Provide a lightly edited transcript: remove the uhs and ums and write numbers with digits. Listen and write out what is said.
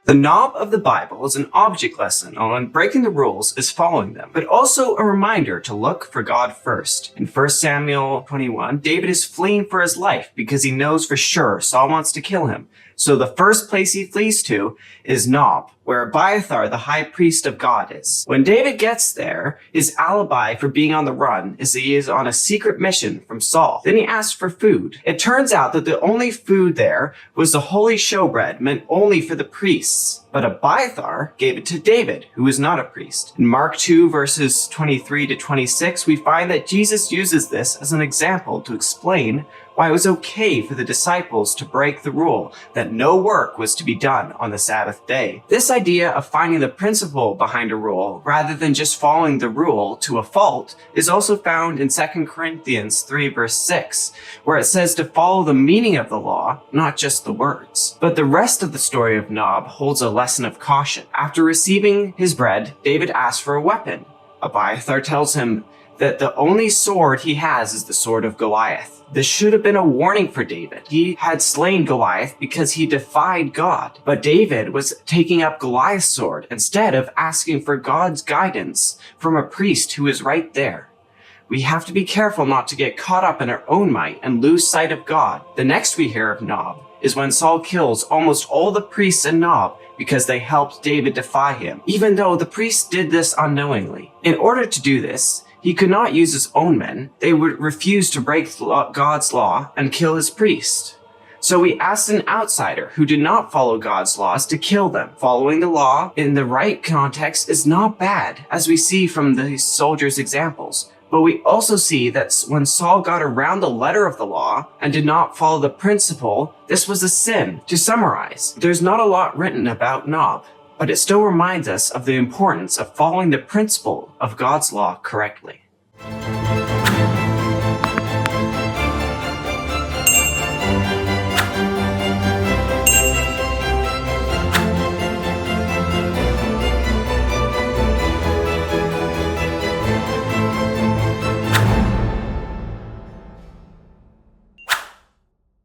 The knob of the Bible is an object lesson on breaking the rules is following them, but also a reminder to look for God first. In 1 Samuel 21, David is fleeing for his life because he knows for sure Saul wants to kill him. So the first place he flees to is Nob, where Abiathar, the high priest of God, is. When David gets there, his alibi for being on the run is that he is on a secret mission from Saul. Then he asks for food. It turns out that the only food there was the holy showbread meant only for the priests. But Abiathar gave it to David, who is not a priest. In Mark 2, verses 23 to 26, we find that Jesus uses this as an example to explain why it was okay for the disciples to break the rule that no work was to be done on the Sabbath day. This idea of finding the principle behind a rule rather than just following the rule to a fault is also found in 2 Corinthians 3 verse 6, where it says to follow the meaning of the law, not just the words. But the rest of the story of Nob holds a lesson of caution. After receiving his bread, David asks for a weapon. Abiathar tells him that the only sword he has is the sword of Goliath. This should have been a warning for David. He had slain Goliath because he defied God. But David was taking up Goliath's sword instead of asking for God's guidance from a priest who is right there. We have to be careful not to get caught up in our own might and lose sight of God. The next we hear of Nob is when Saul kills almost all the priests in Nob because they helped David defy him, even though the priests did this unknowingly. In order to do this, he could not use his own men. They would refuse to break God's law and kill his priest. So he asked an outsider who did not follow God's laws to kill them. Following the law in the right context is not bad, as we see from the soldiers' examples. But we also see that when Saul got around the letter of the law and did not follow the principle, this was a sin. To summarize, there's not a lot written about Nob, but it still reminds us of the importance of following the principle of God's law correctly.